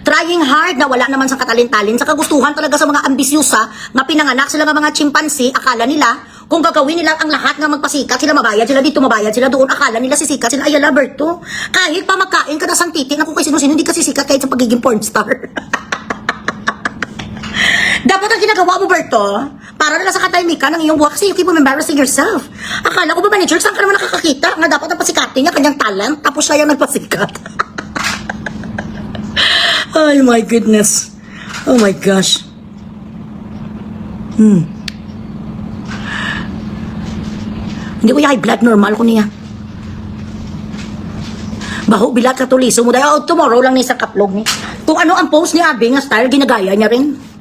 Trying hard na wala naman sa katalin-talin. Sa kagustuhan talaga sa mga ambisyusa nga pinanganak sila nga mga chimpanzee. Akala nila kung gagawin nila ang lahat nga magpasikat sila, mabayad sila dito, mabayad sila doon. Akala nila sisikat sila. Ayala, Berto. Kahit pa magkain ka na sang titi na kung kay sino-sino hindi ka sisikat kahit sa pagiging porn star. Dapat ang ginagawa mo, Berto, para na lang sa katahimikan ng iyong buhay kasi you keep on embarrassing yourself. Akala ko ba, manager, saan ka naman nakakakita? Nga dapat ang pasikati niya, kanyang talent, tapos siya yung nagpasikat. Oh my goodness. Oh my gosh. Hindi ko high blood, normal ko niya. Baho, bilat, katuliso mo. Dahil tomorrow lang ni sa kaplog ni. Kung ano ang post ni Abby nga style, ginagaya niya rin.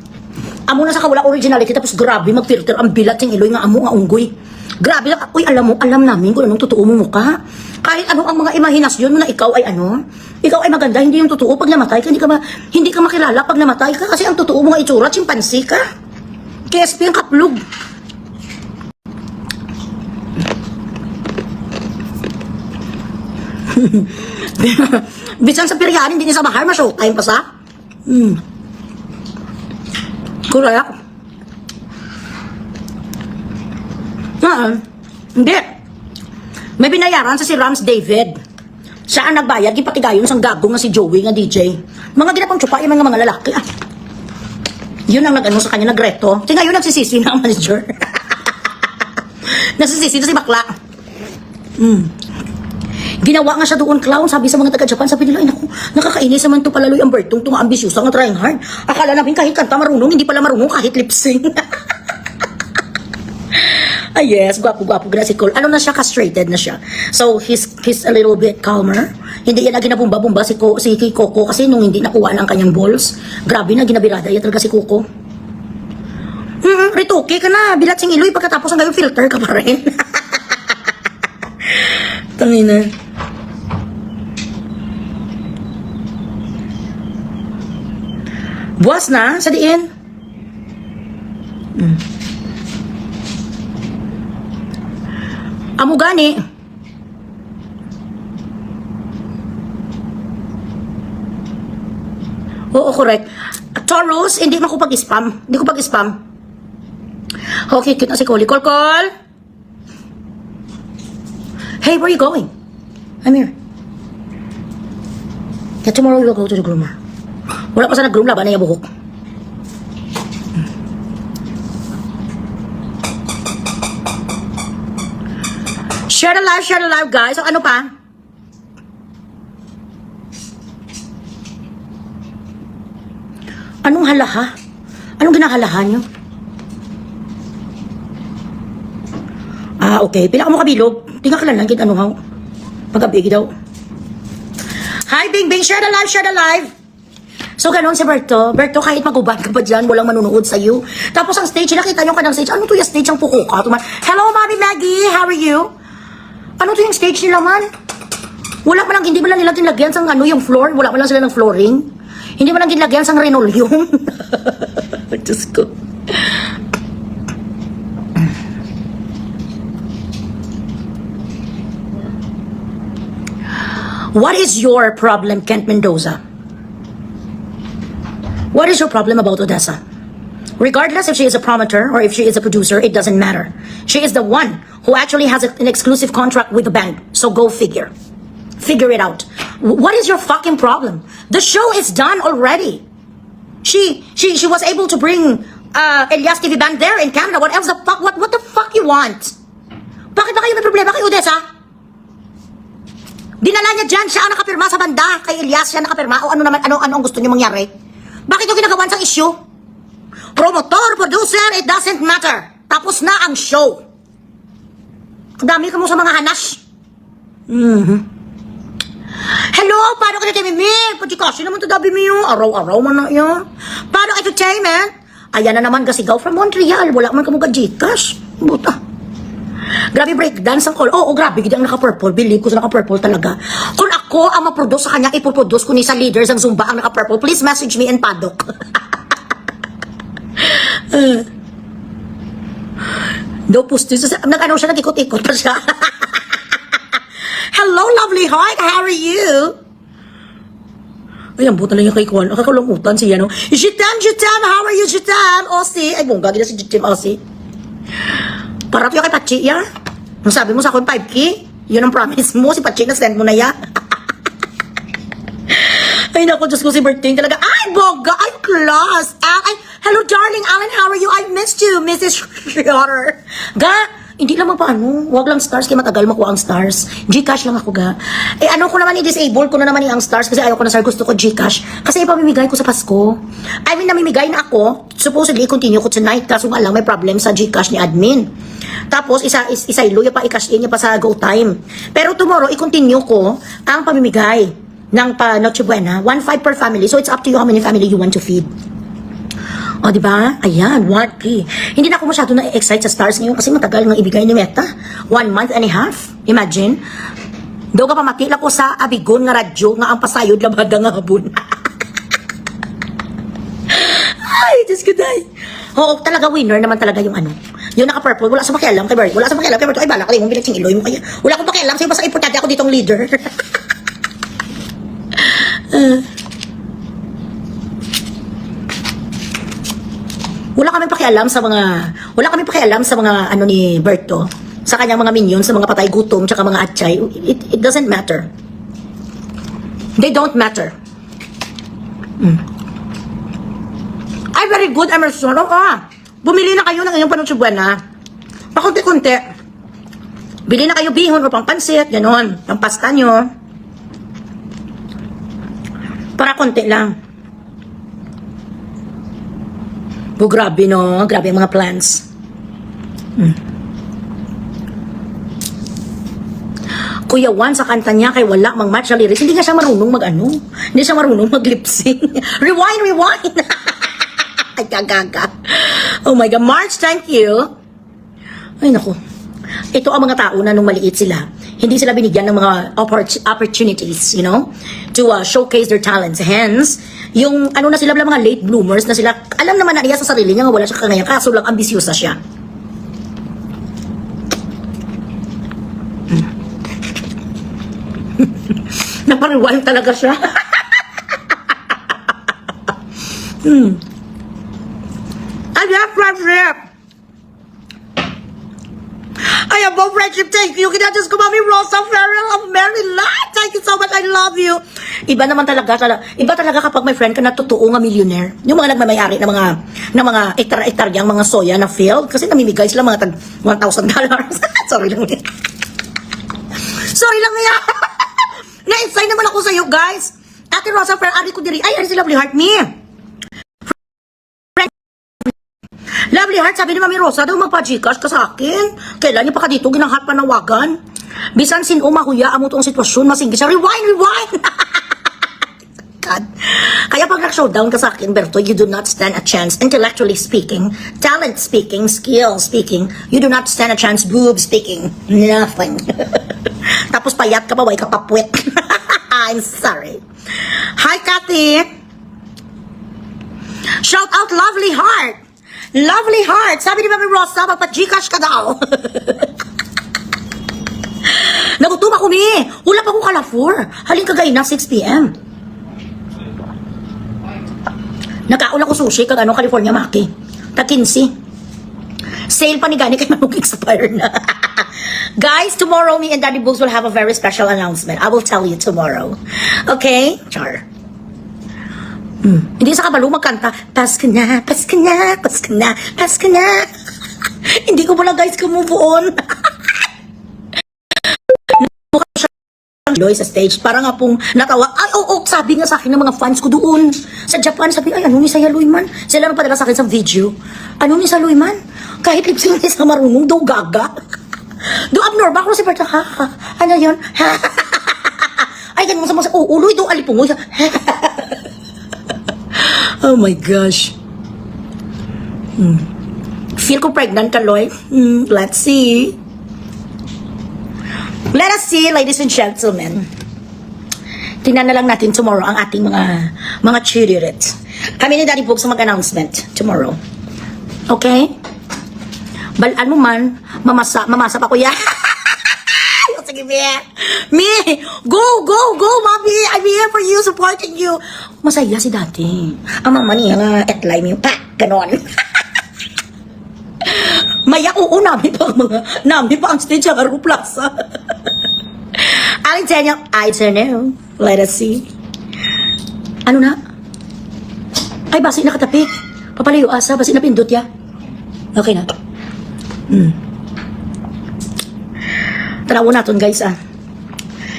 Amo na sa kawala originality, tapos grabe mag-filter ang bilat sing iloy nga amo nga unggoy. Grabe lang, uy, alam namin kung anong totoo mo mukha. Kahit ano ang mga imahinasyon mo na ikaw ay ano, ikaw ay maganda, hindi yung totoo pag namatay ka, hindi ka makilala pag namatay ka, kasi ang totoo mo nga itsura, chimpansi ka. KSP ang kaplog. Bisan sa piryanin, hindi niya sa bahar, ma-showtime pa sa. Correct. Hindi. May binayaran sa si Rams David. Siya ang nagbayad, gipatigayon sang gagong nga si Joey nga DJ. Mga ginapang tsupa yung mga lalaki. Yun ang nag-ano sa kanya, nagreto. Kasi ngayon nagsisisi na ang manager. Nagsisisi na si bakla. Ginawa nga siya doon, clown. Sabi sa mga taga-Japan, sabi nila, ay naku, nakakainis naman to palaloy ang Bertong, itong ambisyosa nga trying hard. Akala namin kahit kanta marunong, hindi pala marunong kahit lip-sync. Ay yes, gwapo-gwapo na si Cole. Ano na siya, castrated na siya. So, he's a little bit calmer. Hindi yan na ginabumba-bumba si Coco kasi nung hindi nakuha ng kanyang balls. Grabe na, ginabirada yan talaga si Coco. Rituki ka na, bilat sing iloy, pagkatapos ang gayong filter ka pa rin. Tangina. Buwas na, sa diin. Amo gani. Oo, correct. Taurus, hindi mo ko pag-spam. Hindi ko pag-spam. Okay, cute na si Cole. Call. Hey, where are you going? I'm here. Yeah, tomorrow we'll go to the groomer. Wala pa sa nag-groom, laban na yung buhok. Share the live, guys. So, ano pa? Anong halaha? Anong ginahalahan nyo? Okay. Pila ka mo kabilog. Tingnan ka lang, ano ha? Pag-abigi daw. Hi, Bing Bing. Share the live. So, ganun si Berto. Berto, kahit maguban ka pa dyan, walang manunood sa'yo. Tapos ang stage, nakita nyo ka ng stage. Ano to yung stage ang puko ka? Hello, Mommy Maggie. How are you? Ano to yung stage nila man? Wala pa lang, hindi ba lang nila ginlagyan sang ano yung floor? Wala pa lang sila ng flooring? Hindi ba lang ginlagyan sang linoleum? Diyos ko. What is your problem, Kent Mendoza? What is your problem about Odessa? Regardless if she is a promoter or if she is a producer, it doesn't matter. She is the one who actually has an exclusive contract with the band. So go figure. Figure it out. What is your fucking problem? The show is done already. She was able to bring Elias TV band there in Canada. What else the fuck? What the fuck you want? Bakit ba kayo may problema kay Odessa? Dinala niya dyan, siya ang nakapirma sa banda. Kay Elias, siya nakapirma. O ano ang gusto niyo mangyari? Bakit yung ginagawan sa issue? Promotor, producer, it doesn't matter. Tapos na ang show. Dami ka mo sa mga hanas. Hello, paano ka na Mimi? Pagkikasi naman ito dabi mo yun. Araw-araw man na yun. Paano entertainment? Ayan na naman gasigaw from Montreal. Wala man ka mo ka-Gcash. Buta. Grabe breakdance ang call. Oo, grabe. Gidi ang naka-purple. Believe ko sa naka-purple talaga. Kung ako ang ma-produce sa kanya, ipoproduce ko ni sa leaders ang Zumba ang naka-purple. Please message me in Paddock. No postis. Nag-ano siya, nag-ikot-ikot pa siya. Hello, lovely heart. How are you? Ay, ang buta lang yung kay Kwan. Nakakalumutan siya, no? Jitam, how are you, Jitam? Osi. Ay, bongga, gina si Jitam, Osi. Para tuyo kay Pachi, ya? Nung sabi mo sa akin, 5K? Yun ang promise mo, si Pachi na send mo na, ya? Ay, naku, Diyos ko, si Berting talaga. Ay, bongga! Ay, class! Ay, Hello, darling Alan, how are you? I missed you, Mrs. Schroeder. Ga, hindi lang magpaano. Wag lang stars, kaya matagal makuha ang stars. Gcash lang ako, ga. Eh, ano ko naman, i-disable ko na naman yung stars kasi ayaw ko na, sir. Gusto ko Gcash. Kasi ipamimigay ko sa Pasko. I mean, namimigay na ako. Supposedly, continue ko tonight. Kaso nga lang, may problem sa Gcash ni admin. Tapos, isa ilo, pa i-cash in niya pa sa GoTime. Pero tomorrow, i-continue ko ang pamimigay ng Noche Buena. 1.5 per family. So, it's up to you how many family you want to feed. O, di ba? Ayan, 1K. Hindi na ako masyado na-excite sa stars ngayon kasi matagal ng ibigay ni Meta. 1 month and a half. Imagine. Daw ka pamatila ko sa abigon nga radyo nga ang pasayod labada nga habon. Ay, Diyos ko, day. Oo, talaga winner naman talaga yung ano. Yung naka-purple, wala sa pakialam kay Bert. Wala sa pakialam kay Bert. Ay, bala ka rin, mong bilatsing iloy mo kaya. Wala akong pakialam sa'yo, basta importante ako ditong leader. Wala kaming pakialam sa mga ano ni Berto, sa kanyang mga minions, sa mga patay gutom, tsaka mga atchay. It doesn't matter. They don't matter. Ay, very good, Emerson. Bumili na kayo ng inyong Noche Buena. Pakunti-kunti. Bili na kayo bihon o pangpansit, ganon. Pang pasta nyo. Para konti lang. Oh, grabe no. Grabe ang mga plans. Kuya Juan sa kanta niya kay wala mang match sa lyrics. Hindi nga siya marunong mag-ano. Hindi siya marunong mag-lip-sync. Rewind! Ay, gagaga. Oh my God. March, thank you. Ay, naku. Ito ang mga tao na nung maliit sila, hindi sila binigyan ng mga opportunities, you know, to showcase their talents. Hence, yung ano na sila, mga late bloomers na sila, alam naman na niya sa sarili niya nga wala siya kangaya, kaso lang ambisyosa siya. Napariwal talaga siya. I love friendship. I have no friendship. Thank you. Kaya just kumami Rosa Farrell of Maryland. Thank you so much. I love you. Iba naman talaga. Iba talaga kapag may friend ka na totoo nga millionaire. Yung mga nagmamayari ng mga ektar-ektaryang mga soya na field. Kasi namimigay sila mga tag $1,000. Sorry lang. Sorry lang niya. Na-excite naman ako sa'yo, guys. Ate Rosa Farrell, ari ko diri. Ay, ari si Lovely Heart me. Lovely Heart, sabi ni Mami Rosa, daw magpa-Gcash ka sa akin. Kailan niya pa ka dito, ginanghat panawagan. Bisan sin umahuya, amo tong sitwasyon, masinggi siya. Rewind! God. Kaya pag nag-showdown ka sa akin, Berto, you do not stand a chance. Intellectually speaking, talent speaking, skill speaking, you do not stand a chance. Boob speaking, nothing. Tapos payat ka pa, way ka papwit. I'm sorry. Hi, Kathy. Shout out Lovely Heart. Lovely Heart. Sabi ni Mami Rosa, magpa-Gcash ka daw. Nagutom ako ni. Wala pa akong kalafor. Haling kagay na 6 p.m. Nakaon ako sushi kag ano, California Maki. Tag 15. Sale pa ni gani kay manong expire na. Guys, tomorrow me and Daddy Boogs will have a very special announcement. I will tell you tomorrow. Okay? Char. Hindi sa kabalo magkanta, Pasko na, Pasko na, Pasko na, Pasko na. Hindi ko pala guys kumove on. Mukha siya Loy sa stage, para nga pong natawa. Ay, oo, sabi nga sa akin ng mga fans ko doon sa Japan, sabi, ay, ano ni Saya Loyman? Sila na padala sa akin sa video. Ano ni Saya Loyman? Kahit lipsing ni sa marunong, daw gaga. Do abnormal ko si Berta, ha? Ano yun? Ay, ganun sa uloy, daw alipungoy. Oh my gosh. Feel ko pregnant ka, Loy. Let's see. Let us see, ladies and gentlemen. Tingnan na lang natin tomorrow ang ating mga cheerleaders. Kami ni Daddy Boogs sa mag-announcement tomorrow. Okay? Balaan mo man, mamasa pa kuya. Sige, Me, go, mommy. I'm here for you, supporting you. Masaya si dati. Ang mama niya nga, etlay mo yung ganon. Maya, oo, namin pa ang stage sa Garo Plaza. I don't know. Let us see. Ano na? Ay, basi nakatapi. Papalayo asa, basi napindot ya. Okay na. Tanawo naton guys ah.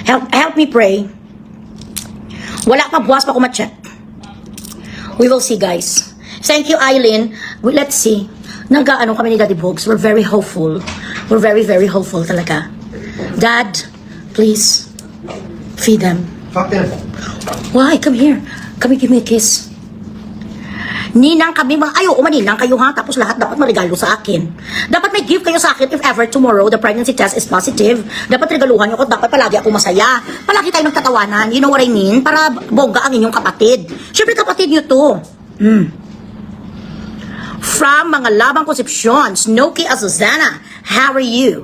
Help me pray. Wala pa buwas pa kumatchat. We will see guys. Thank you Eileen. Let's see. Nag-ano kami ni Daddy Bogs. We're very hopeful. We're very, very hopeful talaga. Dad, please feed them. Fuck them. Why? Come here. Come give me a kiss. Ninang kami mga, ayaw, umaninang kayo ha, tapos lahat dapat marigalo sa akin. Dapat may gift kayo sa akin if ever tomorrow the pregnancy test is positive. Dapat regaluhan nyo ako, dapat palagi ako masaya. Palagi tayo nagtatawanan, you know what I mean? Para bongga ang inyong kapatid. Siyempre kapatid nyo to. From mga labang konsepsyon, Snooki Azuzana, how are you?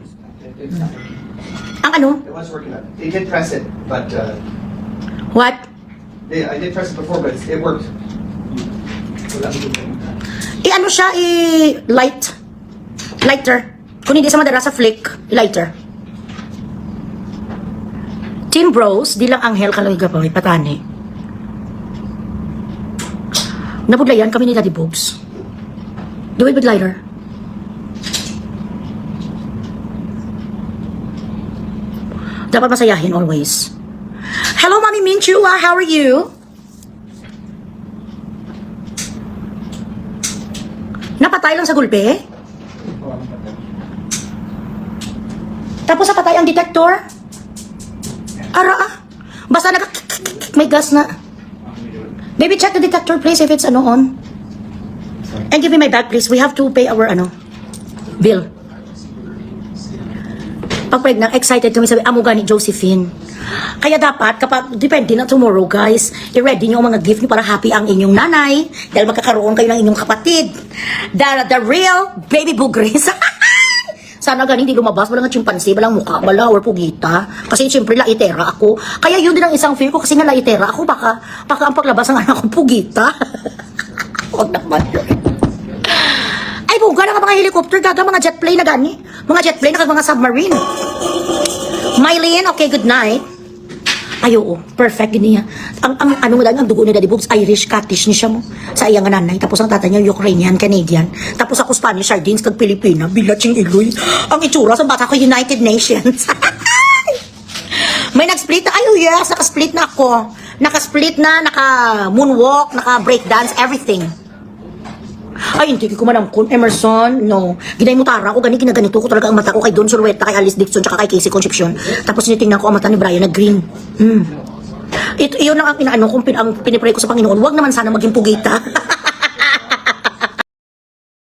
Ang ano? It was working out. They did press it, but What? I did press it before, but it worked. Ano siya, lighter. Kung hindi sa madara sa flick, lighter. Team Bros, di lang anghel kaloy gaboy, patani. Nabudlayan kami ni Daddy Bogs. Do it with lighter. Dapat masayahin always. Hello, Mami Minchua, how are you? Napatay lang sa gulpe? Tapos napatay ang detector? Ara ah. Basta may gas na. Baby, check the detector please if it's on. And give me my bag please. We have to pay our bill. Pag pregnant, excited kami sabi, amo gani Josephine. Kaya dapat, kapag, depende na tomorrow guys, i-ready nyo ang mga gift nyo para happy ang inyong nanay dahil magkakaroon kayo ng inyong kapatid. The real baby bugres. Sana ganing di lumabas, walang nga chimpanzee, walang mukha, wala, or pugita. Kasi siyempre laitera ako. Kaya yun din ang isang fear ko kasi nga laitera ako, baka ang paglabas ng anak ko pugita. Huwag naman yun. Ay, buga na nga mga helicopter, gaga mga jet plane na gani. Mga jet plane na mga submarine. Mylene, okay, good night. Ay, oo, perfect din niya. Ang dugo ni Daddy Bogs, Irish, Scottish ni siya mo. Sa iyang nanay. Tapos ang tatay niya, Ukrainian, Canadian. Tapos ako Spanish, Sardines, kag Pilipina, Bilaching Iloy. Ang itsura sa bata ko, United Nations. May nag-split na, ay, oh yes, naka-split na ako. Naka-split na, naka-moonwalk, naka-breakdance, everything. Ay, hindi ko manangkon, Emerson, no. Ginay mo tara ko, ginaganito ko talaga ang mata ko kay Don Sulueta, kay Alice Dixon, tsaka kay Casey Concepcion. Tapos tinitingnan ko ang mata ni Brian na green. Ito, iyon lang ang inaano kung ang pinipray ko sa Panginoon. Huwag naman sana maging pugita.